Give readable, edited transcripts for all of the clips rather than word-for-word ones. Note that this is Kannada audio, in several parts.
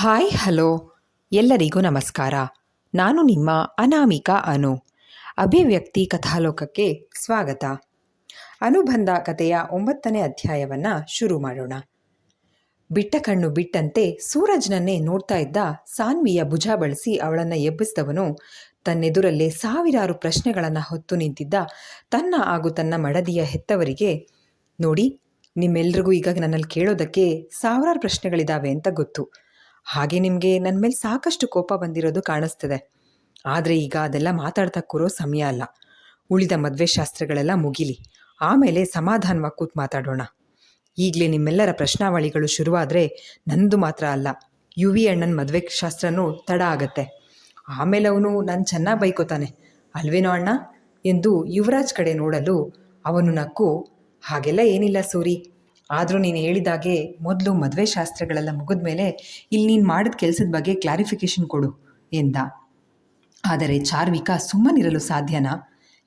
ಹಾಯ್ ಹಲೋ ಎಲ್ಲರಿಗೂ ನಮಸ್ಕಾರ. ನಾನು ನಿಮ್ಮ ಅನಾಮಿಕಾ ಅನು. ಅಭಿವ್ಯಕ್ತಿ ಕಥಾಲೋಕಕ್ಕೆ ಸ್ವಾಗತ. ಅನುಬಂಧ ಕಥೆಯ 9ನೇ ಅಧ್ಯಾಯವನ್ನು ಶುರು ಮಾಡೋಣ. ಬಿಟ್ಟ ಕಣ್ಣು ಬಿಟ್ಟಂತೆ ಸೂರಜ್ನನ್ನೇ ನೋಡ್ತಾ ಇದ್ದ ಸಾನ್ವಿಯ ಭುಜ ಬಳಸಿ ಅವಳನ್ನು ಎಬ್ಬಿಸಿದವನು ತನ್ನೆದುರಲ್ಲೇ ಸಾವಿರಾರು ಪ್ರಶ್ನೆಗಳನ್ನು ಹೊತ್ತು ನಿಂತಿದ್ದ ತನ್ನ ಹಾಗೂ ತನ್ನ ಮಡದಿಯ ಹೆತ್ತವರಿಗೆ, ನೋಡಿ, ನಿಮ್ಮೆಲ್ರಿಗೂ ಈಗ ನನ್ನಲ್ಲಿ ಕೇಳೋದಕ್ಕೆ ಸಾವಿರಾರು ಪ್ರಶ್ನೆಗಳಿದ್ದಾವೆ ಅಂತ ಗೊತ್ತು. ಹಾಗೆ ನಿಮಗೆ ನನ್ನ ಮೇಲೆ ಸಾಕಷ್ಟು ಕೋಪ ಬಂದಿರೋದು ಕಾಣಿಸ್ತದೆ. ಆದರೆ ಈಗ ಅದೆಲ್ಲ ಮಾತಾಡ್ತಾ ಕೂರೋ ಸಮಯ ಅಲ್ಲ. ಉಳಿದ ಮದುವೆ ಶಾಸ್ತ್ರಗಳೆಲ್ಲ ಮುಗಿಲಿ, ಆಮೇಲೆ ಸಮಾಧಾನವಾಗಿ ಕೂತು ಮಾತಾಡೋಣ. ಈಗಲೇ ನಿಮ್ಮೆಲ್ಲರ ಪ್ರಶ್ನಾವಳಿಗಳು ಶುರುವಾದರೆ ನಂದು ಮಾತ್ರ ಅಲ್ಲ, ಯುವಿ ಅಣ್ಣನ ಮದುವೆ ಶಾಸ್ತ್ರನೂ ತಡ ಆಗತ್ತೆ. ಆಮೇಲೆ ಅವನು ನಾನು ಚೆನ್ನಾಗಿ ಬೈಕೋತಾನೆ ಅಲ್ವೇನೋ ಅಣ್ಣ ಎಂದು ಯುವರಾಜ್ ಕಡೆ ನೋಡಲು ಅವನು ನಕ್ಕು, ಹಾಗೆಲ್ಲ ಏನಿಲ್ಲ ಸೂರಿ, ಆದರೂ ನೀನು ಹೇಳಿದಾಗೆ ಮೊದಲು ಮದುವೆ ಶಾಸ್ತ್ರಗಳೆಲ್ಲ ಮುಗಿದ ಮೇಲೆ ಇಲ್ಲಿ ನೀನು ಮಾಡಿದ ಕೆಲಸದ ಬಗ್ಗೆ ಕ್ಲಾರಿಫಿಕೇಷನ್ ಕೊಡು ಎಂದ. ಆದರೆ ಚಾರ್ವಿಕಾ ಸುಮ್ಮನಿರಲು ಸಾಧ್ಯನಾ?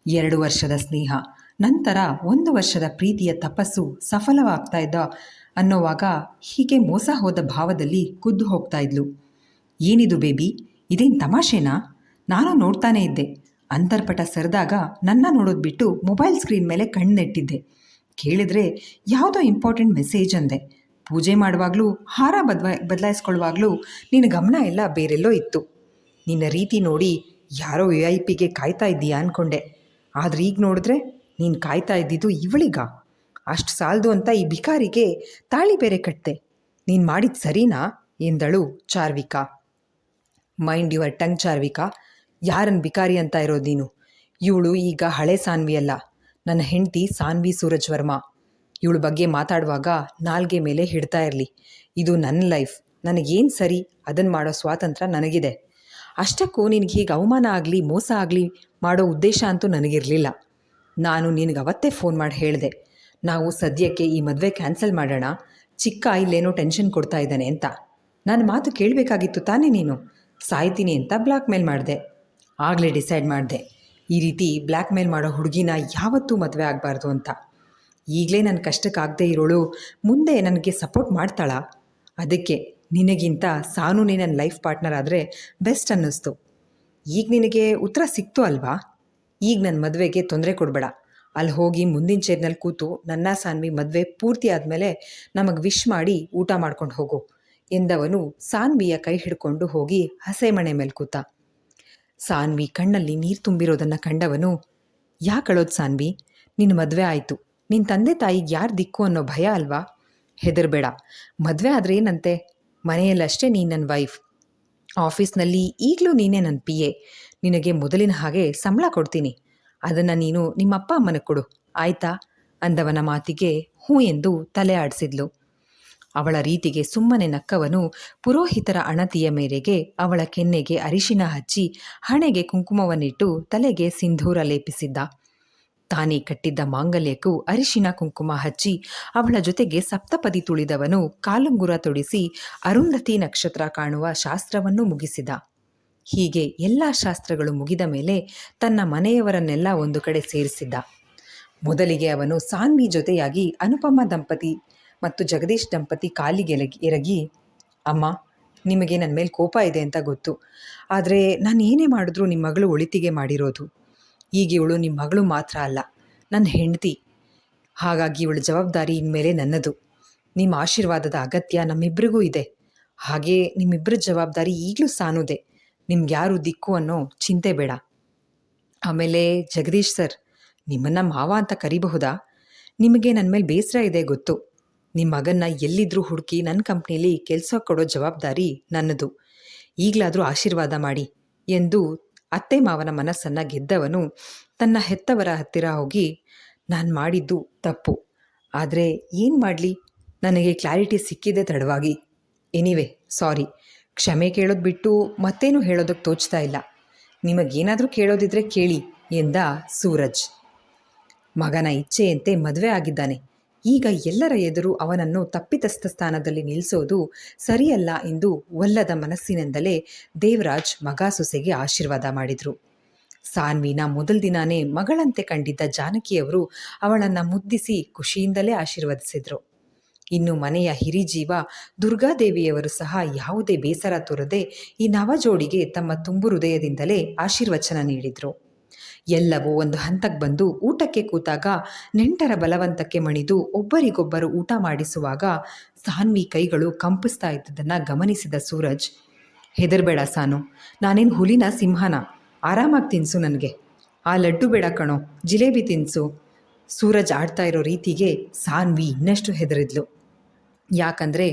2 ವರ್ಷದ ಸ್ನೇಹ, ನಂತರ 1 ವರ್ಷದ ಪ್ರೀತಿಯ ತಪಸ್ಸು ಸಫಲವಾಗ್ತಾ ಇದ್ದ ಅನ್ನೋವಾಗ ಹೀಗೆ ಮೋಸ ಹೋದ ಭಾವದಲ್ಲಿ ಕುದ್ದು ಹೋಗ್ತಾ ಇದ್ಲು. ಏನಿದು ಬೇಬಿ, ಇದೇನು ತಮಾಷೆನಾ? ನಾನು ನೋಡ್ತಾನೇ ಇದ್ದೆ. ಅಂತರ್ಪಟ ಸರಿದಾಗ ನನ್ನ ನೋಡೋದು ಬಿಟ್ಟು ಮೊಬೈಲ್ ಸ್ಕ್ರೀನ್ ಮೇಲೆ ಕಣ್ಣೆಟ್ಟಿದ್ದೆ. ಕೇಳಿದ್ರೆ ಯಾವುದೋ ಇಂಪಾರ್ಟೆಂಟ್ ಮೆಸೇಜ್ ಅಂದೆ. ಪೂಜೆ ಮಾಡುವಾಗಲೂ ಹಾರ ಬದಲಾಯಿಸ್ಕೊಳ್ಳುವಾಗಲೂ ನಿನ್ನ ಗಮನ ಎಲ್ಲ ಬೇರೆಲ್ಲೋ ಇತ್ತು. ನಿನ್ನ ರೀತಿ ನೋಡಿ ಯಾರೋ VIP ಕಾಯ್ತಾ ಇದ್ದೀಯಾ ಅಂದ್ಕೊಂಡೆ. ಆದರೆ ಈಗ ನೋಡಿದ್ರೆ ನೀನು ಕಾಯ್ತಾ ಇದ್ದಿದ್ದು ಇವಳಿಗ? ಅಷ್ಟು ಸಾಲದು ಅಂತ ಈ ಭಿಕಾರಿಗೆ ತಾಳಿ ಬೇರೆ ಕಟ್ತೆ. ನೀನು ಮಾಡಿದ ಸರಿನಾ ಎಂದಳು ಚಾರ್ವಿಕಾ. ಮೈಂಡ್ ಯುವರ್ ಟಂಗ್ ಚಾರ್ವಿಕಾ, ಯಾರನ್ನು ಭಿಕಾರಿ ಅಂತ ಇರೋದು ನೀನು? ಇವಳು ಈಗ ಹಳೆ ಸಾನ್ವಿ ಅಲ್ಲ, ನನ್ನ ಹೆಂಡತಿ ಸಾನ್ವಿ ಸೂರಜ್ ವರ್ಮಾ. ಇವಳ ಬಗ್ಗೆ ಮಾತಾಡುವಾಗ ನಾಲ್ಗೆ ಮೇಲೆ ಹಿಡ್ತಾ ಇರಲಿ. ಇದು ನನ್ನ ಲೈಫ್, ನನಗೇನು ಸರಿ ಅದನ್ನು ಮಾಡೋ ಸ್ವಾತಂತ್ರ್ಯ ನನಗಿದೆ. ಅಷ್ಟಕ್ಕೂ ನಿನಗೆ ಹೀಗೆ ಅವಮಾನ ಆಗಲಿ ಮೋಸ ಆಗಲಿ ಮಾಡೋ ಉದ್ದೇಶ ಅಂತೂ ನನಗಿರಲಿಲ್ಲ. ನಾನು ನಿನಗೆ ಅವತ್ತೇ ಫೋನ್ ಮಾಡಿ ಹೇಳಿದೆ, ನಾವು ಸದ್ಯಕ್ಕೆ ಈ ಮದುವೆ ಕ್ಯಾನ್ಸಲ್ ಮಾಡೋಣ, ಚಿಕ್ಕ ಇಲ್ಲೇನೋ ಟೆನ್ಷನ್ ಕೊಡ್ತಾ ಇದ್ದಾನೆ ಅಂತ. ನನ್ನ ಮಾತು ಕೇಳಬೇಕಾಗಿತ್ತು ತಾನೇ ನೀನು? ಸಾಯ್ತೀನಿ ಅಂತ ಬ್ಲ್ಯಾಕ್ ಮೇಲ್ ಮಾಡಿದೆ. ಆಗಲೇ ಡಿಸೈಡ್ ಮಾಡಿದೆ, ಈ ರೀತಿ ಬ್ಲ್ಯಾಕ್ ಮೇಲ್ ಮಾಡೋ ಹುಡುಗಿನ ಯಾವತ್ತೂ ಮದುವೆ ಆಗಬಾರ್ದು ಅಂತ. ಈಗಲೇ ನನ್ನ ಕಷ್ಟಕ್ಕಾಗದೇ ಇರೋಳು ಮುಂದೆ ನನಗೆ ಸಪೋರ್ಟ್ ಮಾಡ್ತಾಳಾ? ಅದಕ್ಕೆ ನಿನಗಿಂತ ಸಾನುನೇ ನನ್ನ ಲೈಫ್ ಪಾರ್ಟ್ನರ್ ಆದರೆ ಬೆಸ್ಟ್ ಅನ್ನಿಸ್ತು. ಈಗ ನಿನಗೆ ಉತ್ತರ ಸಿಕ್ತು ಅಲ್ವಾ? ಈಗ ನನ್ನ ಮದುವೆಗೆ ತೊಂದರೆ ಕೊಡಬೇಡ. ಅಲ್ಲಿ ಹೋಗಿ ಮುಂದಿನ ಚೇರ್ನಲ್ಲಿ ಕೂತು ನನ್ನ ಸಾನ್ವಿ ಮದುವೆ ಪೂರ್ತಿ ಆದಮೇಲೆ ನಮಗೆ ವಿಶ್ ಮಾಡಿ ಊಟ ಮಾಡ್ಕೊಂಡು ಹೋಗು ಎಂದವನು ಸಾನ್ವಿಯ ಕೈ ಹಿಡ್ಕೊಂಡು ಹೋಗಿ ಹಸೆಮಣೆ ಮೇಲೆ ಕೂತ. ಸಾನ್ವಿ ಕಣ್ಣಲ್ಲಿ ನೀರು ತುಂಬಿರೋದನ್ನು ಕಂಡವನು, ಯಾಕಳೋದು ಸಾನ್ವಿ, ನಿನ್ನ ಮದುವೆ ಆಯಿತು, ನಿನ್ನ ತಂದೆ ತಾಯಿಗೆ ಯಾರು ದಿಕ್ಕು ಅನ್ನೋ ಭಯ ಅಲ್ವಾ? ಹೆದರಬೇಡ, ಮದುವೆ ಆದರೆ ಏನಂತೆ, ಮನೆಯಲ್ಲಷ್ಟೇ ನೀನು ನನ್ನ ವೈಫ್, ಆಫೀಸ್ನಲ್ಲಿ ಈಗಲೂ ನೀನೇ ನನ್ನ PA. ನಿನಗೆ ಮೊದಲಿನ ಹಾಗೆ ಸಂಬಳ ಕೊಡ್ತೀನಿ, ಅದನ್ನು ನೀನು ನಿಮ್ಮಪ್ಪ ಅಮ್ಮನಿಗೆ ಕೊಡು ಆಯಿತಾ ಅಂದವನ ಮಾತಿಗೆ ಹ್ಞೂ ಎಂದು ತಲೆ ಆಡಿಸಿದ್ಲು. ಅವಳ ರೀತಿಗೆ ಸುಮ್ಮನೆ ನಕ್ಕವನು ಪುರೋಹಿತರ ಅಣತಿಯ ಮೇರೆಗೆ ಅವಳ ಕೆನ್ನೆಗೆ ಅರಿಶಿನ ಹಚ್ಚಿ ಹಣೆಗೆ ಕುಂಕುಮವನ್ನಿಟ್ಟು ತಲೆಗೆ ಸಿಂಧೂರ ಲೇಪಿಸಿದ್ದ. ತಾನೇ ಕಟ್ಟಿದ್ದ ಮಾಂಗಲ್ಯಕ್ಕೂ ಅರಿಶಿನ ಕುಂಕುಮ ಹಚ್ಚಿ ಅವಳ ಜೊತೆಗೆ ಸಪ್ತಪದಿ ತುಳಿದವನು ಕಾಲುಂಗುರ ತೊಡಿಸಿ ಅರುಂಧತಿ ನಕ್ಷತ್ರ ಕಾಣುವ ಶಾಸ್ತ್ರವನ್ನು ಮುಗಿಸಿದ. ಹೀಗೆ ಎಲ್ಲ ಶಾಸ್ತ್ರಗಳು ಮುಗಿದ ಮೇಲೆ ತನ್ನ ಮನೆಯವರನ್ನೆಲ್ಲ ಒಂದು ಕಡೆ ಸೇರಿಸಿದ್ದ. ಮೊದಲಿಗೆ ಅವನು ಸಾನ್ವಿ ಜೊತೆಯಾಗಿ ಅನುಪಮ ದಂಪತಿ ಮತ್ತು ಜಗದೀಶ್ ದಂಪತಿ ಕಾಲಿಗೆ ಎರಗಿ, ಅಮ್ಮ, ನಿಮಗೆ ನನ್ನ ಮೇಲೆ ಕೋಪ ಇದೆ ಅಂತ ಗೊತ್ತು, ಆದರೆ ನಾನು ಏನೇ ಮಾಡಿದ್ರೂ ನಿಮ್ಮ ಮಗಳು ಒಳಿತಿಗೆ ಮಾಡಿರೋದು. ಈಗ ಇವಳು ನಿಮ್ಮ ಮಗಳು ಮಾತ್ರ ಅಲ್ಲ, ನನ್ನ ಹೆಂಡತಿ. ಹಾಗಾಗಿ ಇವಳ ಜವಾಬ್ದಾರಿ ಇನ್ಮೇಲೆ ನನ್ನದು. ನಿಮ್ಮ ಆಶೀರ್ವಾದದ ಅಗತ್ಯ ನಮ್ಮಿಬ್ಬರಿಗೂ ಇದೆ. ಹಾಗೇ ನಿಮ್ಮಿಬ್ಬರ ಜವಾಬ್ದಾರಿ ಈಗಲೂ ಸಾನುದೆ. ನಿಮ್ಗ್ಯಾರು ದಿಕ್ಕು ಅನ್ನೋ ಚಿಂತೆ ಬೇಡ. ಆಮೇಲೆ ಜಗದೀಶ್ ಸರ್, ನಿಮ್ಮನ್ನು ಮಾವ ಅಂತ ಕರಿಬಹುದಾ? ನಿಮಗೆ ನನ್ನ ಮೇಲೆ ಬೇಸರ ಇದೆ ಗೊತ್ತು. ನಿಮ್ಮ ಮಗನ್ನ ಎಲ್ಲಿದ್ರೂ ಹುಡುಕಿ ನನ್ನ ಕಂಪ್ನೀಲಿ ಕೆಲಸ ಕೊಡೋ ಜವಾಬ್ದಾರಿ ನನ್ನದು. ಈಗಲಾದರೂ ಆಶೀರ್ವಾದ ಮಾಡಿ ಎಂದು ಅತ್ತೆ ಮಾವನ ಮನಸ್ಸನ್ನು ಗೆದ್ದವನು ತನ್ನ ಹೆತ್ತವರ ಹತ್ತಿರ ಹೋಗಿ, ನಾನು ಮಾಡಿದ್ದು ತಪ್ಪು, ಆದರೆ ಏನು ಮಾಡಲಿ, ನನಗೆ ಕ್ಲಾರಿಟಿ ಸಿಕ್ಕಿದೆ ತಡವಾಗಿ. ಎನಿವೆ ಸಾರಿ, ಕ್ಷಮೆ ಕೇಳೋದು ಬಿಟ್ಟು ಮತ್ತೇನು ಹೇಳೋದಕ್ಕೆ ತೋಚ್ತಾ ಇಲ್ಲ. ನಿಮಗೇನಾದರೂ ಕೇಳೋದಿದ್ರೆ ಕೇಳಿ ಎಂದ ಸೂರಜ್. ಮಗನ ಇಚ್ಛೆಯಂತೆ ಮದುವೆ ಆಗಿದ್ದಾನೆ. ಈಗ ಎಲ್ಲರ ಎದುರು ಅವನನ್ನು ತಪ್ಪಿತಸ್ಥ ಸ್ಥಾನದಲ್ಲಿ ನಿಲ್ಲಿಸೋದು ಸರಿಯಲ್ಲ ಎಂದು ಒಲ್ಲದ ಮನಸ್ಸಿನಿಂದಲೇ ದೇವರಾಜ್ ಮಗ ಸೊಸೆಗೆ ಆಶೀರ್ವಾದ ಮಾಡಿದರು. ಸಾನ್ವಿನ ಮೊದಲ ದಿನಾನೇ ಮಗಳಂತೆ ಕಂಡಿದ್ದ ಜಾನಕಿಯವರು ಅವಳನ್ನು ಮುದ್ದಿಸಿ ಖುಷಿಯಿಂದಲೇ ಆಶೀರ್ವದಿಸಿದರು. ಇನ್ನು ಮನೆಯ ಹಿರಿಜೀವ ದುರ್ಗಾದೇವಿಯವರು ಸಹ ಯಾವುದೇ ಬೇಸರ ತೋರದೆ ಈ ನವಜೋಡಿಗೆ ತಮ್ಮ ತುಂಬು ಹೃದಯದಿಂದಲೇ ಆಶೀರ್ವಚನ ನೀಡಿದರು. ಎಲ್ಲವೂ ಒಂದು ಹಂತಕ್ಕೆ ಬಂದು ಊಟಕ್ಕೆ ಕೂತಾಗ ನೆಂಟರ ಬಲವಂತಕ್ಕೆ ಮಣಿದು ಒಬ್ಬರಿಗೊಬ್ಬರು ಊಟ ಮಾಡಿಸುವಾಗ ಸಾನ್ವಿ ಕೈಗಳು ಕಂಪಿಸ್ತಾ ಇದ್ದದನ್ನು ಗಮನಿಸಿದ ಸೂರಜ್, ಹೆದರ್ಬೇಡ ಸಾನು, ನಾನೇನು ಹುಲಿನ ಸಿಂಹನ, ಆರಾಮಾಗಿ ತಿನ್ಸು, ನನಗೆ ಆ ಲಡ್ಡು ಬೇಡ ಕಣೋ, ಜಿಲೇಬಿ ತಿನ್ಸು. ಸೂರಜ್ ಆಡ್ತಾ ಇರೋ ರೀತಿಗೆ ಸಾನ್ವಿ ಇನ್ನಷ್ಟು ಹೆದರಿದ್ಲು. ಯಾಕಂದರೆ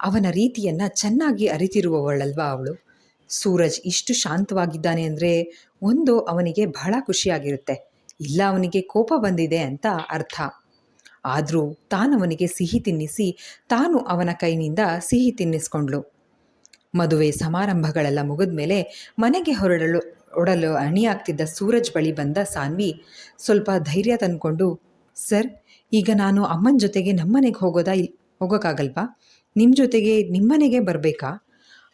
ಅವನ ರೀತಿಯನ್ನು ಚೆನ್ನಾಗಿ ಅರಿತಿರುವವಳಲ್ವಾ ಅವಳು. ಸೂರಜ್ ಇಷ್ಟು ಶಾಂತವಾಗಿದ್ದಾನೆ ಅಂದರೆ ಒಂದು ಅವನಿಗೆ ಬಹಳ ಖುಷಿಯಾಗಿರುತ್ತೆ, ಇಲ್ಲ ಅವನಿಗೆ ಕೋಪ ಬಂದಿದೆ ಅಂತ ಅರ್ಥ. ಆದರೂ ತಾನವನಿಗೆ ಸಿಹಿ ತಿನ್ನಿಸಿ ತಾನು ಅವನ ಕೈನಿಂದ ಸಿಹಿ ತಿನ್ನಿಸ್ಕೊಂಡ್ಳು. ಮದುವೆ ಸಮಾರಂಭಗಳೆಲ್ಲ ಮುಗಿದ ಮೇಲೆ ಮನೆಗೆ ಒಡಲು ಅಣಿಯಾಗ್ತಿದ್ದ ಸೂರಜ್ ಬಳಿ ಬಂದ ಸಾನ್ವಿ ಸ್ವಲ್ಪ ಧೈರ್ಯ ತಂದ್ಕೊಂಡು, ಸರ್, ಈಗ ನಾನು ಅಮ್ಮನ ಜೊತೆಗೆ ನಮ್ಮನೆಗೆ ಹೋಗೋಕ್ಕಾಗಲ್ವಾ? ನಿಮ್ಮ ಜೊತೆಗೆ ನಿಮ್ಮನೆಗೆ ಬರಬೇಕಾ?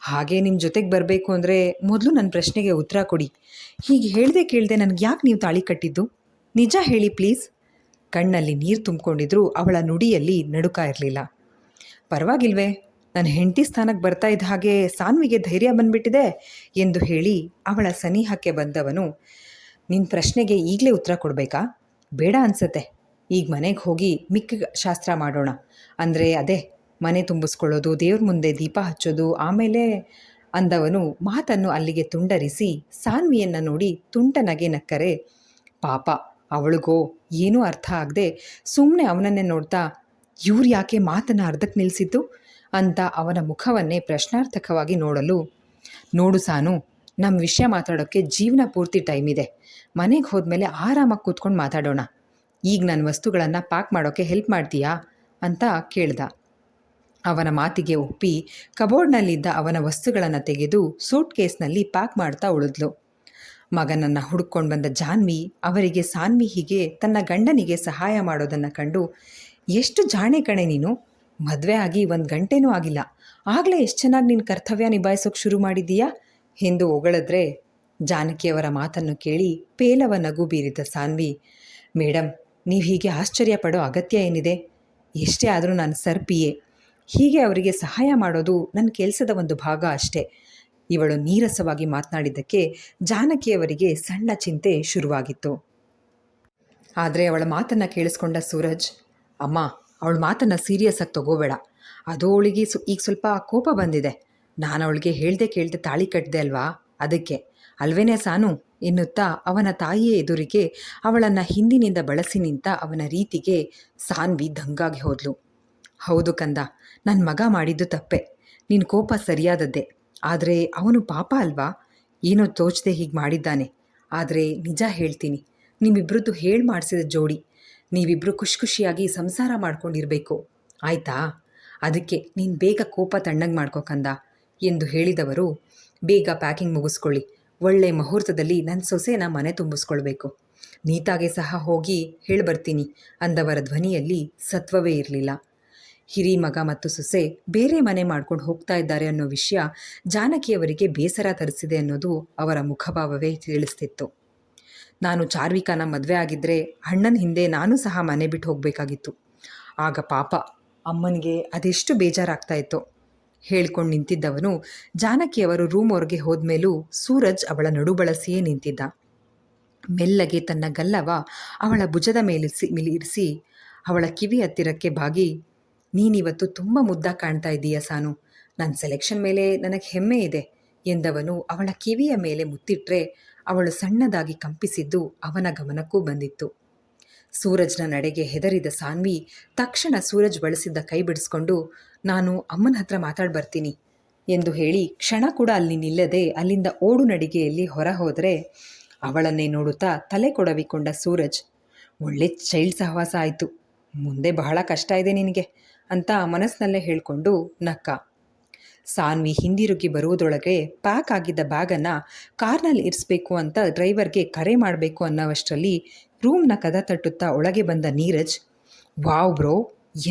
ಹಾಗೆ ನಿಮ್ಮ ಜೊತೆಗೆ ಬರಬೇಕು ಅಂದರೆ ಮೊದಲು ನನ್ನ ಪ್ರಶ್ನೆಗೆ ಉತ್ತರ ಕೊಡಿ. ಹೀಗೆ ಹೇಳ್ದೆ ಕೇಳದೆ ನನಗೆ ಯಾಕೆ ನೀವು ತಾಳಿ ಕಟ್ಟಿದ್ದು? ನಿಜ ಹೇಳಿ ಪ್ಲೀಸ್. ಕಣ್ಣಲ್ಲಿ ನೀರು ತುಂಬಿಕೊಂಡಿದ್ರು ಅವಳ ನುಡಿಯಲ್ಲಿ ನಡುಕ ಇರಲಿಲ್ಲ. ಪರವಾಗಿಲ್ವೇ, ನನ್ನ ಹೆಂಡತಿ ಸ್ಥಾನಕ್ಕೆ ಬರ್ತಾ ಇದ್ದ ಹಾಗೆ ಸಾನ್ವಿಗೆ ಧೈರ್ಯ ಬಂದ್ಬಿಟ್ಟಿದೆ ಎಂದು ಹೇಳಿ ಅವಳ ಸನಿಹಕ್ಕೆ ಬಂದವನು, ನಿನ್ನ ಪ್ರಶ್ನೆಗೆ ಈಗಲೇ ಉತ್ತರ ಕೊಡಬೇಕಾ? ಬೇಡ ಅನಿಸುತ್ತೆ. ಈಗ ಮನೆಗೆ ಹೋಗಿ ಮಿಕ್ಕ ಶಾಸ್ತ್ರ ಮಾಡೋಣ. ಅಂದರೆ ಅದೇ ಮನೆ ತುಂಬಿಸ್ಕೊಳ್ಳೋದು, ದೇವ್ರ ಮುಂದೆ ದೀಪ ಹಚ್ಚೋದು, ಆಮೇಲೆ ಅಂದವನು ಮಾತನ್ನು ಅಲ್ಲಿಗೆ ತುಂಡರಿಸಿ ಸಾನ್ವಿಯನ್ನು ನೋಡಿ ತುಂಟನಗೆ ನಕ್ಕರೆ ಪಾಪ ಅವಳಿಗೋ ಏನೂ ಅರ್ಥ ಆಗದೆ ಸುಮ್ಮನೆ ಅವನನ್ನೇ ನೋಡ್ತಾ, ಇವ್ರು ಯಾಕೆ ಮಾತನ್ನು ಅರ್ಧಕ್ಕೆ ನಿಲ್ಲಿಸಿದ್ದು ಅಂತ ಅವನ ಮುಖವನ್ನೇ ಪ್ರಶ್ನಾರ್ಥಕವಾಗಿ ನೋಡು ಸಾನು, ನಮ್ಮ ವಿಷಯ ಮಾತಾಡೋಕ್ಕೆ ಜೀವನ ಪೂರ್ತಿ ಟೈಮ್ ಇದೆ. ಮನೆಗೆ ಹೋದ್ಮೇಲೆ ಆರಾಮಾಗಿ ಕೂತ್ಕೊಂಡು ಮಾತಾಡೋಣ. ಈಗ ನನ್ನ ವಸ್ತುಗಳನ್ನು ಪ್ಯಾಕ್ ಮಾಡೋಕ್ಕೆ ಹೆಲ್ಪ್ ಮಾಡ್ತೀಯಾ ಅಂತ ಕೇಳ್ದ. ಅವನ ಮಾತಿಗೆ ಒಪ್ಪಿ ಕಬೋರ್ಡ್ನಲ್ಲಿದ್ದ ಅವನ ವಸ್ತುಗಳನ್ನು ತೆಗೆದು ಸೂಟ್ ಕೇಸ್ನಲ್ಲಿ ಪ್ಯಾಕ್ ಮಾಡ್ತಾ ಉಳಿದ್ಲು. ಮಗನನ್ನು ಹುಡುಕೊಂಡು ಬಂದ ಜಾನ್ವಿ ಅವರಿಗೆ ಸಾನ್ವಿ ಹೀಗೆ ತನ್ನ ಗಂಡನಿಗೆ ಸಹಾಯ ಮಾಡೋದನ್ನು ಕಂಡು, ಎಷ್ಟು ಜಾಣೆ ಕಣೆ ನೀನು, ಮದುವೆ ಆಗಿ 1 ಗಂಟೆನೂ ಆಗಿಲ್ಲ, ಆಗಲೇ ಎಷ್ಟು ಚೆನ್ನಾಗಿ ನಿನ್ನ ಕರ್ತವ್ಯ ನಿಭಾಯಿಸೋಕೆ ಶುರು ಮಾಡಿದ್ದೀಯಾ ಎಂದು ಹೊಗಳಿದ್ರೆ, ಜಾನಕಿಯವರ ಮಾತನ್ನು ಕೇಳಿ ಪೇಲವ ನಗು ಬೀರಿದ ಸಾನ್ವಿ, ಮೇಡಮ್, ನೀವು ಹೀಗೆ ಆಶ್ಚರ್ಯ ಪಡೋ ಅಗತ್ಯ ಏನಿದೆ? ಎಷ್ಟೇ ಆದರೂ ನಾನು ಸರ್ PA, ಹೀಗೆ ಅವರಿಗೆ ಸಹಾಯ ಮಾಡೋದು ನನ್ನ ಕೆಲಸದ ಒಂದು ಭಾಗ ಅಷ್ಟೇ. ಇವಳು ನೀರಸವಾಗಿ ಮಾತನಾಡಿದ್ದಕ್ಕೆ ಜಾನಕಿಯವರಿಗೆ ಸಣ್ಣ ಚಿಂತೆ ಶುರುವಾಗಿತ್ತು. ಆದರೆ ಅವಳ ಮಾತನ್ನು ಕೇಳಿಸ್ಕೊಂಡ ಸೂರಜ್, ಅಮ್ಮ, ಅವಳ ಮಾತನ್ನು ಸೀರಿಯಸ್ ಆಗಿ ತಗೋಬೇಡ. ಅದು ಅವಳಿಗೆ ಈಗ ಸ್ವಲ್ಪ ಕೋಪ ಬಂದಿದೆ. ನಾನು ಅವಳಿಗೆ ಹೇಳ್ದೆ ಕೇಳ್ದೆ ತಾಳಿ ಕಟ್ಟಿದೆ ಅಲ್ವಾ, ಅದಕ್ಕೆ ಅಲ್ವೇನೇ ಸಾನು ಎನ್ನುತ್ತಾ ಅವನ ತಾಯಿಯ ಎದುರಿಗೆ ಅವಳನ್ನು ಹಿಂದಿನಿಂದ ಬಳಸಿ ನಿಂತ ಅವನ ರೀತಿಗೆ ಸಾನ್ವಿ ದಂಗಾಗಿ ಹೋದ್ಲು. ಹೌದು ಕಂದ, ನನ್ನ ಮಗ ಮಾಡಿದ್ದು ತಪ್ಪೆ, ನಿನ್ನ ಕೋಪ ಸರಿಯಾದದ್ದೇ. ಆದರೆ ಅವನು ಪಾಪ ಅಲ್ವಾ, ಏನೋ ತೋಚದೆ ಹೀಗೆ ಮಾಡಿದ್ದಾನೆ. ಆದರೆ ನಿಜ ಹೇಳ್ತೀನಿ, ನಿಮ್ಮಿಬ್ರದ್ದು ಹೇಳಿ ಮಾಡಿಸಿದ ಜೋಡಿ, ನೀವಿಬ್ಬರು ಖುಷಿಯಾಗಿ ಸಂಸಾರ ಮಾಡ್ಕೊಂಡಿರಬೇಕು, ಆಯಿತಾ? ಅದಕ್ಕೆ ನೀನು ಬೇಗ ಕೋಪ ತಣ್ಣಗೆ ಮಾಡ್ಕೋಕಂದ ಎಂದು ಹೇಳಿದವರು, ಬೇಗ ಪ್ಯಾಕಿಂಗ್ ಮುಗಿಸ್ಕೊಳ್ಳಿ, ಒಳ್ಳೆ ಮುಹೂರ್ತದಲ್ಲಿ ನನ್ನ ಸೊಸೆನ ಮನೆ ತುಂಬಿಸ್ಕೊಳ್ಬೇಕು, ನೀತಾಗೆ ಸಹ ಹೋಗಿ ಹೇಳ್ಬರ್ತೀನಿ ಅಂದವರ ಧ್ವನಿಯಲ್ಲಿ ಸತ್ವವೇ ಇರಲಿಲ್ಲ. ಹಿರಿ ಮಗ ಮತ್ತು ಸೊಸೆ ಬೇರೆ ಮನೆ ಮಾಡ್ಕೊಂಡು ಹೋಗ್ತಾ ಇದ್ದಾರೆ ಅನ್ನೋ ವಿಷಯ ಜಾನಕಿಯವರಿಗೆ ಬೇಸರ ತರಿಸಿದೆ ಅನ್ನೋದು ಅವರ ಮುಖಭಾವವೇ ತಿಳಿಸ್ತಿತ್ತು. ನಾನು ಚಾರ್ವಿಕಾನ ಮದುವೆ ಆಗಿದ್ದರೆ ಅಣ್ಣನ ಹಿಂದೆ ನಾನು ಸಹ ಮನೆ ಬಿಟ್ಟು ಹೋಗಬೇಕಾಗಿತ್ತು. ಆಗ ಪಾಪ ಅಮ್ಮನಿಗೆ ಅದೆಷ್ಟು ಬೇಜಾರಾಗ್ತಾ ಇತ್ತೋ. ಹೇಳ್ಕೊಂಡು ನಿಂತಿದ್ದವನು ಜಾನಕಿಯವರು ರೂಮ್ ಹೊರಗೆ ಹೋದ್ಮೇಲೂ ಸೂರಜ್ ಅವಳ ನಡು ಬಳಸಿಯೇ ನಿಂತಿದ್ದ. ಮೆಲ್ಲಗೆ ತನ್ನ ಗಲ್ಲವ ಅವಳ ಭುಜದ ಮೇಲಿರಿಸಿ ಅವಳ ಕಿವಿ ಹತ್ತಿರಕ್ಕೆ ಬಾಗಿ, ನೀನಿವತ್ತು ತುಂಬ ಮುದ್ದಾಗಿ ಕಾಣ್ತಾ ಇದ್ದೀಯ ಸಾನು, ನನ್ನ ಸೆಲೆಕ್ಷನ್ ಮೇಲೆ ನನಗೆ ಹೆಮ್ಮೆ ಇದೆ ಎಂದವನು ಅವಳ ಕಿವಿಯ ಮೇಲೆ ಮುತ್ತಿಟ್ರೆ ಅವಳು ಸಣ್ಣದಾಗಿ ಕಂಪಿಸಿದ್ದು ಅವನ ಗಮನಕ್ಕೂ ಬಂದಿತ್ತು. ಸೂರಜ್ನ ನಡೆಗೆ ಹೆದರಿದ ಸಾನ್ವಿ ತಕ್ಷಣ ಸೂರಜ್ ಬಳಸಿದ್ದ ಕೈ ಬಿಡಿಸ್ಕೊಂಡು, ನಾನು ಅಮ್ಮನ ಹತ್ರ ಮಾತಾಡಿ ಬರ್ತೀನಿ ಎಂದು ಹೇಳಿ ಕ್ಷಣ ಕೂಡ ಅಲ್ಲಿ ನಿಲ್ಲದೆ ಅಲ್ಲಿಂದ ಓಡು ನಡಿಗೆಯಲ್ಲಿ ಹೊರ ಹೋದರೆ ಅವಳನ್ನೇ ನೋಡುತ್ತಾ ತಲೆ ಕೊಡವಿಕೊಂಡ ಸೂರಜ್, ಒಳ್ಳೆ ಚೈಲ್ಡ್ ಸಹವಾಸ ಆಯಿತು, ಮುಂದೆ ಬಹಳ ಕಷ್ಟ ಇದೆ ನಿನಗೆ ಅಂತ ಮನಸ್ಸಿನಲ್ಲೇ ಹೇಳಿಕೊಂಡು ನಕ್ಕ. ಸಾನ್ವಿ ಹಿಂದಿರುಗಿ ಬರುವುದರೊಳಗೆ ಪ್ಯಾಕ್ ಆಗಿದ್ದ ಬ್ಯಾಗನ್ನು ಕಾರ್ನಲ್ಲಿ ಇರಿಸಬೇಕು ಅಂತ ಡ್ರೈವರ್ಗೆ ಕರೆ ಮಾಡಬೇಕು ಅನ್ನೋವಷ್ಟರಲ್ಲಿ ರೂಮ್ನ ಕದ ತಟ್ಟುತ್ತಾ ಒಳಗೆ ಬಂದ ನೀರಜ್, ವಾವ್ ಬ್ರೋ,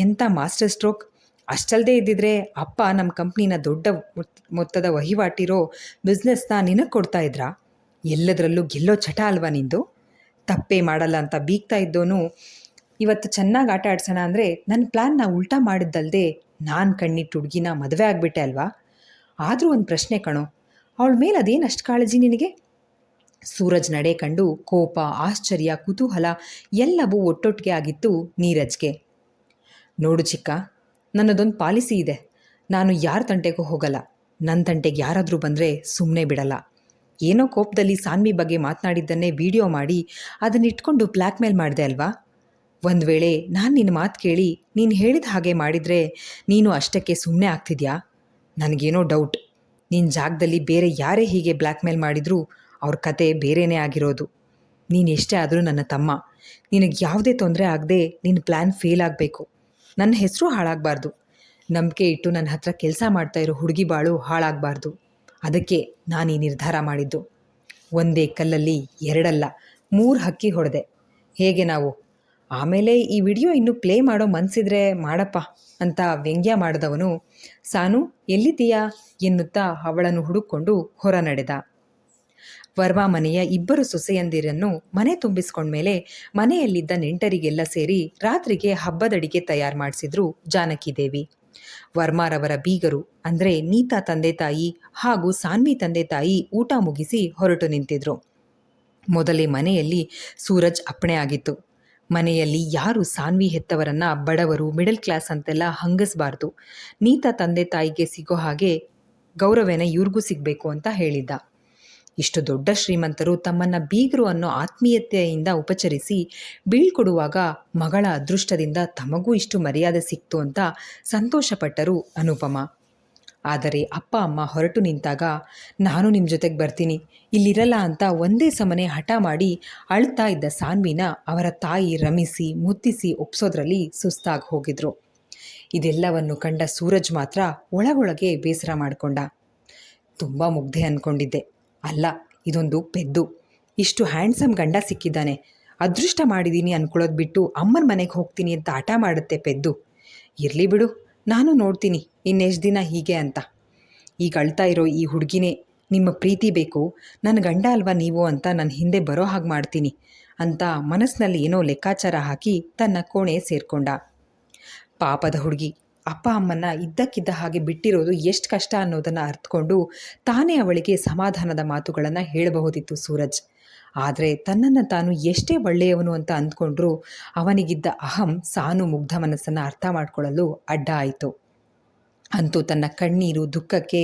ಎಂಥ ಮಾಸ್ಟರ್ ಸ್ಟ್ರೋಕ್, ಅಷ್ಟಲ್ಲದೆ ಇದ್ದಿದ್ರೆ ಅಪ್ಪ ನಮ್ಮ ಕಂಪ್ನಿನ ದೊಡ್ಡ ಮೊತ್ತದ ವಹಿವಾಟಿರೋ ಬಿಸ್ನೆಸ್ನ ನಿನಗೆ ಕೊಡ್ತಾ ಇದ್ರಾ? ಎಲ್ಲದರಲ್ಲೂ ಗೆಲ್ಲೋ ಚಟ ಅಲ್ವಾ ನಿಂದು? ತಪ್ಪೇ ಮಾಡಲ್ಲ ಅಂತ ಬೀಗ್ತಾ ಇದ್ದೋನು ಇವತ್ತು ಚೆನ್ನಾಗಿ ಆಟ ಆಡ್ಸೋಣ ಅಂದರೆ ನನ್ನ ಪ್ಲ್ಯಾನ್ನ ಉಲ್ಟಾ ಮಾಡಿದ್ದಲ್ದೆ ನಾನು ಕಣ್ಣಿಟ್ಟು ಹುಡುಗಿನ ಮದುವೆ ಆಗಿಬಿಟ್ಟೆ ಅಲ್ವಾ? ಆದರೂ ಒಂದು ಪ್ರಶ್ನೆ ಕಣೋ, ಅವಳ ಮೇಲೆ ಅದೇನು ಅಷ್ಟು ಕಾಳಜಿ ನಿನಗೆ? ಸೂರಜ್ ನಡೆ ಕಂಡು ಕೋಪ, ಆಶ್ಚರ್ಯ, ಕುತೂಹಲ ಎಲ್ಲವೂ ಒಟ್ಟೊಟ್ಟಿಗೆ ಆಗಿತ್ತು ನೀರಜ್ಗೆ. ನೋಡು ಚಿಕ್ಕ, ನನ್ನದೊಂದು ಪಾಲಿಸಿ ಇದೆ. ನಾನು ಯಾರ ತಂಟೆಗೂ ಹೋಗಲ್ಲ. ನನ್ನ ತಂಟೆಗೆ ಯಾರಾದರೂ ಬಂದರೆ ಸುಮ್ಮನೆ ಬಿಡಲ್ಲ. ಏನೋ ಕೋಪದಲ್ಲಿ ಸಾನ್ವಿ ಬಗ್ಗೆ ಮಾತನಾಡಿದ್ದನ್ನೇ ವಿಡಿಯೋ ಮಾಡಿ ಅದನ್ನಿಟ್ಕೊಂಡು ಬ್ಲ್ಯಾಕ್ ಮೇಲ್ ಮಾಡಿದೆ ಅಲ್ವಾ? ಒಂದು ವೇಳೆ ನಾನು ನಿನ್ನ ಮಾತು ಕೇಳಿ ನೀನು ಹೇಳಿದ ಹಾಗೆ ಮಾಡಿದರೆ ನೀನು ಅಷ್ಟಕ್ಕೆ ಸುಮ್ಮನೆ ಆಗ್ತಿದ್ಯಾ? ನನಗೇನೋ ಡೌಟ್. ನಿನ್ನ ಜಾಗದಲ್ಲಿ ಬೇರೆ ಯಾರೇ ಹೀಗೆ ಬ್ಲ್ಯಾಕ್ ಮೇಲ್ ಮಾಡಿದರೂ ಅವ್ರ ಕತೆ ಬೇರೆಯೇ ಆಗಿರೋದು. ನೀನು ಎಷ್ಟೇ ಆದರೂ ನನ್ನ ತಮ್ಮ. ನಿನಗೆ ಯಾವುದೇ ತೊಂದರೆ ಆಗದೆ ನಿನ್ನ ಪ್ಲ್ಯಾನ್ ಫೇಲ್ ಆಗಬೇಕು. ನನ್ನ ಹೆಸರು ಹಾಳಾಗಬಾರ್ದು. ನಂಬಿಕೆ ಇಟ್ಟು ನನ್ನ ಹತ್ರ ಕೆಲಸ ಮಾಡ್ತಾ ಇರೋ ಹುಡುಗಿ ಬಾಳು ಹಾಳಾಗಬಾರ್ದು. ಅದಕ್ಕೆ ನಾನು ಈ ನಿರ್ಧಾರ ಮಾಡಿದ್ದು. ಒಂದೇ ಕಲ್ಲಲ್ಲಿ ಎರಡಲ್ಲ 3 ಹಕ್ಕಿ ಹೊಡೆದೆ. ಹೇಗೆ ನಾವು? ಆಮೇಲೆ ಈ ವಿಡಿಯೋ ಇನ್ನೂ ಪ್ಲೇ ಮಾಡೋ ಮನಸ್ಸಿದ್ರೆ ಮಾಡಪ್ಪ ಅಂತ ವ್ಯಂಗ್ಯ ಮಾಡಿದವನು ಸಾನು ಎಲ್ಲಿದ್ದೀಯಾ ಎನ್ನುತ್ತಾ ಅವಳನ್ನು ಹುಡುಕೊಂಡು ಹೊರ ನಡೆದ. ವರ್ಮಾ ಮನೆಯ 2 ಸೊಸೆಯಂದಿರನ್ನು ಮನೆ ತುಂಬಿಸ್ಕೊಂಡ್ಮೇಲೆ ಮನೆಯಲ್ಲಿದ್ದ ನೆಂಟರಿಗೆಲ್ಲ ಸೇರಿ ರಾತ್ರಿಗೆ ಹಬ್ಬದಡಿಗೆ ತಯಾರು ಮಾಡಿಸಿದ್ರು ಜಾನಕಿ ದೇವಿ. ವರ್ಮಾರವರ ಬೀಗರು ಅಂದರೆ ನೀತಾ ತಂದೆ ತಾಯಿ ಹಾಗೂ ಸಾನ್ವಿ ತಂದೆ ತಾಯಿ ಊಟ ಮುಗಿಸಿ ಹೊರಟು ನಿಂತಿದ್ರು. ಮೊದಲೇ ಮನೆಯಲ್ಲಿ ಸೂರಜ್ ಅಪ್ಪಣೆ ಆಗಿತ್ತು. ಮನೆಯಲ್ಲಿ ಯಾರು ಸಾನ್ವಿ ಹೆತ್ತವರನ್ನ ಬಡವರು, ಮಿಡಲ್ ಕ್ಲಾಸ್ ಅಂತೆಲ್ಲ ಹಂಗಿಸ್ಬಾರ್ದು. ನೀತಾ ತಂದೆ ತಾಯಿಗೆ ಸಿಗೋ ಹಾಗೆ ಗೌರವನ ಇವ್ರಿಗೂ ಸಿಗಬೇಕು ಅಂತ ಹೇಳಿದ್ದ. ಇಷ್ಟು ದೊಡ್ಡ ಶ್ರೀಮಂತರು ತಮ್ಮನ್ನ ಬೀಗರು ಅನ್ನೋ ಆತ್ಮೀಯತೆಯಿಂದ ಉಪಚರಿಸಿ ಬೀಳ್ಕೊಡುವಾಗ ಮಗಳ ಅದೃಷ್ಟದಿಂದ ತಮಗೂ ಇಷ್ಟು ಮರ್ಯಾದೆ ಸಿಕ್ತು ಅಂತ ಸಂತೋಷಪಟ್ಟರು ಅನುಪಮ. ಆದರೆ ಅಪ್ಪ ಅಮ್ಮ ಹೊರಟು ನಿಂತಾಗ ನಾನು ನಿಮ್ಮ ಜೊತೆಗೆ ಬರ್ತೀನಿ, ಇಲ್ಲಿರಲ್ಲ ಅಂತ ಒಂದೇ ಸಮನೆ ಹಠ ಮಾಡಿ ಅಳ್ತಾ ಇದ್ದ ಸಾನ್ವಿನ ಅವರ ತಾಯಿ ರಮಿಸಿ ಮುತ್ತಿಸಿ ಒಪ್ಸೋದ್ರಲ್ಲಿ ಸುಸ್ತಾಗಿ ಹೋಗಿದ್ರು. ಇದೆಲ್ಲವನ್ನು ಕಂಡ ಸೂರಜ್ ಮಾತ್ರ ಒಳಗೊಳಗೆ ಬೇಸರ ಮಾಡಿಕೊಂಡ. ತುಂಬ ಮುಗ್ಧೆ ಅಂದ್ಕೊಂಡಿದ್ದೆ, ಅಲ್ಲ ಇದೊಂದು ಪೆದ್ದು. ಇಷ್ಟು ಹ್ಯಾಂಡ್ಸಮ್ ಗಂಡ ಸಿಕ್ಕಿದ್ದಾನೆ, ಅದೃಷ್ಟ ಮಾಡಿದ್ದೀನಿ ಅಂದ್ಕೊಳ್ಳೋದು ಬಿಟ್ಟು ಅಮ್ಮನ ಮನೆಗೆ ಹೋಗ್ತೀನಿ ಅಂತ ಹಠ ಮಾಡುತ್ತೆ ಪೆದ್ದು. ಇರಲಿ ಬಿಡು, ನಾನು ನೋಡ್ತೀನಿ ಇನ್ನೆಷ್ಟು ದಿನ ಹೀಗೆ ಅಂತ. ಈಗ ಅಳ್ತಾ ಇರೋ ಈ ಹುಡುಗಿನೇ ನಿಮ್ಮ ಪ್ರೀತಿ ಬೇಕು, ನನ್ನ ಗಂಡ ಅಲ್ವಾ ನೀವು ಅಂತ ನನ್ನ ಹಿಂದೆ ಬರೋ ಹಾಗೆ ಮಾಡ್ತೀನಿ ಅಂತ ಮನಸ್ಸಿನಲ್ಲಿ ಏನೋ ಲೆಕ್ಕಾಚಾರ ಹಾಕಿ ತನ್ನ ಕೋಣೆ ಸೇರಿಕೊಂಡ. ಪಾಪದ ಹುಡುಗಿ ಅಪ್ಪ ಅಮ್ಮನ್ನ ಇದ್ದಕ್ಕಿದ್ದ ಹಾಗೆ ಬಿಟ್ಟಿರೋದು ಎಷ್ಟು ಕಷ್ಟ ಅನ್ನೋದನ್ನು ಅರ್ಥಕೊಂಡು ತಾನೇ ಅವಳಿಗೆ ಸಮಾಧಾನದ ಮಾತುಗಳನ್ನು ಹೇಳಬಹುದಿತ್ತು ಸೂರಜ್. ಆದರೆ ತನ್ನನ್ನು ತಾನು ಎಷ್ಟೇ ಒಳ್ಳೆಯವನು ಅಂತ ಅಂದ್ಕೊಂಡ್ರೂ ಅವನಿಗಿದ್ದ ಅಹಂ ಸಾನು ಮುಗ್ಧ ಮನಸ್ಸನ್ನು ಅರ್ಥ ಮಾಡಿಕೊಳ್ಳಲು ಅಡ್ಡ ಆಯಿತು. ಅಂತೂ ತನ್ನ ಕಣ್ಣೀರು ದುಃಖಕ್ಕೆ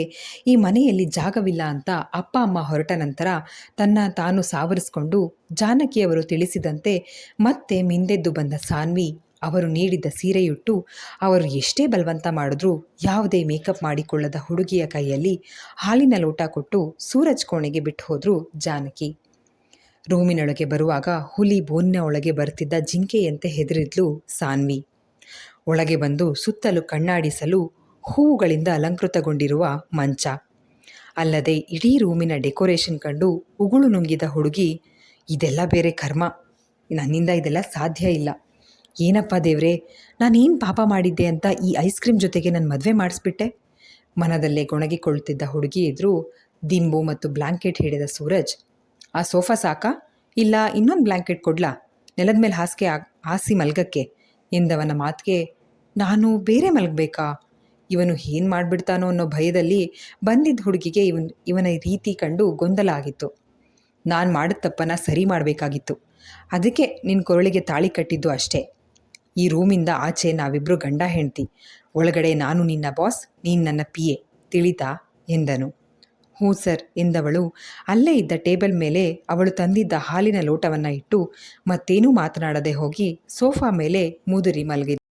ಈ ಮನೆಯಲ್ಲಿ ಜಾಗವಿಲ್ಲ ಅಂತ ಅಪ್ಪ ಅಮ್ಮ ಹೊರಟ ನಂತರ ತನ್ನ ತಾನು ಸಾವರಿಸ್ಕೊಂಡು ಜಾನಕಿಯವರು ತಿಳಿಸಿದಂತೆ ಮತ್ತೆ ಮಿಂದೆದ್ದು ಬಂದ ಸಾನ್ವಿ ಅವರು ನೀಡಿದ ಸೀರೆಯುಟ್ಟು ಅವರು ಎಷ್ಟೇ ಬಲವಂತ ಮಾಡಿದ್ರೂ ಯಾವುದೇ ಮೇಕಪ್ ಮಾಡಿಕೊಳ್ಳದ ಹುಡುಗಿಯ ಕೈಯಲ್ಲಿ ಹಾಲಿನ ಲೋಟ ಕೊಟ್ಟು ಸೂರಜ್ ಕೋಣೆಗೆ ಬಿಟ್ಟು ಹೋದ್ರು ಜಾನಕಿ. ರೂಮಿನೊಳಗೆ ಬರುವಾಗ ಹುಲಿ ಬೋನ್ನ ಒಳಗೆ ಬರುತ್ತಿದ್ದ ಜಿಂಕೆಯಂತೆ ಹೆದರಿದ್ಲು ಸಾನ್ವಿ. ಒಳಗೆ ಬಂದು ಸುತ್ತಲೂ ಕಣ್ಣಾಡಿಸಲು ಹೂವುಗಳಿಂದ ಅಲಂಕೃತಗೊಂಡಿರುವ ಮಂಚ, ಅಲ್ಲದೆ ಇಡೀ ರೂಮಿನ ಡೆಕೋರೇಷನ್ ಕಂಡು ಉಗುಳು ನುಂಗಿದ ಹುಡುಗಿ, ಇದೆಲ್ಲ ಬೇರೆ ಕರ್ಮ, ನನ್ನಿಂದ ಇದೆಲ್ಲ ಸಾಧ್ಯ ಇಲ್ಲ. ಏನಪ್ಪ ದೇವ್ರೆ, ನಾನೇನು ಪಾಪ ಮಾಡಿದ್ದೆ ಅಂತ ಈ ಐಸ್ ಕ್ರೀಮ್ ಜೊತೆಗೆ ನನ್ನ ಮದುವೆ ಮಾಡಿಸ್ಬಿಟ್ಟೆ? ಮನದಲ್ಲೇ ಗೊಣಗಿಕೊಳ್ಳುತ್ತಿದ್ದ ಹುಡುಗಿ ಎದುರು ದಿಂಬು ಮತ್ತು ಬ್ಲ್ಯಾಂಕೆಟ್ ಹಿಡಿದ ಸೂರಜ್, ಆ ಸೋಫಾ ಸಾಕಾ ಇಲ್ಲ ಇನ್ನೊಂದು ಬ್ಲ್ಯಾಂಕೆಟ್ ಕೊಡ್ಲಾ, ನೆಲದ ಮೇಲೆ ಹಾಸಿಗೆ ಹಾಸಿ ಮಲ್ಗಕ್ಕೆ ಎಂದವನ ಮಾತಿಗೆ ನಾನು ಬೇರೆ ಮಲಗಬೇಕಾ? ಇವನು ಏನು ಮಾಡಿಬಿಡ್ತಾನೋ ಅನ್ನೋ ಭಯದಲ್ಲಿ ಬಂದಿದ್ದ ಹುಡುಗಿಗೆ ಇವನ ರೀತಿ ಕಂಡು ಗೊಂದಲ ಆಗಿತ್ತು. ನಾನು ಮಾಡಿದ ತಪ್ಪನ್ನು ಸರಿ ಮಾಡಬೇಕಾಗಿತ್ತು, ಅದಕ್ಕೆ ನಿನ್ನ ಕೊರಳಿಗೆ ತಾಳಿ ಕಟ್ಟಿದ್ದು ಅಷ್ಟೇ. ಈ ರೂಮಿಂದ ಆಚೆ ನಾವಿಬ್ಬರು ಗಂಡ ಹೆಂಡ್ತಿ, ಒಳಗಡೆ ನಾನು ನಿನ್ನ ಬಾಸ್, ನೀನು ನನ್ನ PA, ತಿಳಿತಾ ಎಂದನು. ಹ್ಞೂ ಸರ್ ಎಂದವಳು ಅಲ್ಲೇ ಇದ್ದ ಟೇಬಲ್ ಮೇಲೆ ಅವಳು ತಂದಿದ್ದ ಹಾಲಿನ ಲೋಟವನ್ನು ಇಟ್ಟು ಮತ್ತೇನೂ ಮಾತನಾಡದೆ ಹೋಗಿ ಸೋಫಾ ಮೇಲೆ ಮುದುರಿ ಮಲಗಿದ್ದ.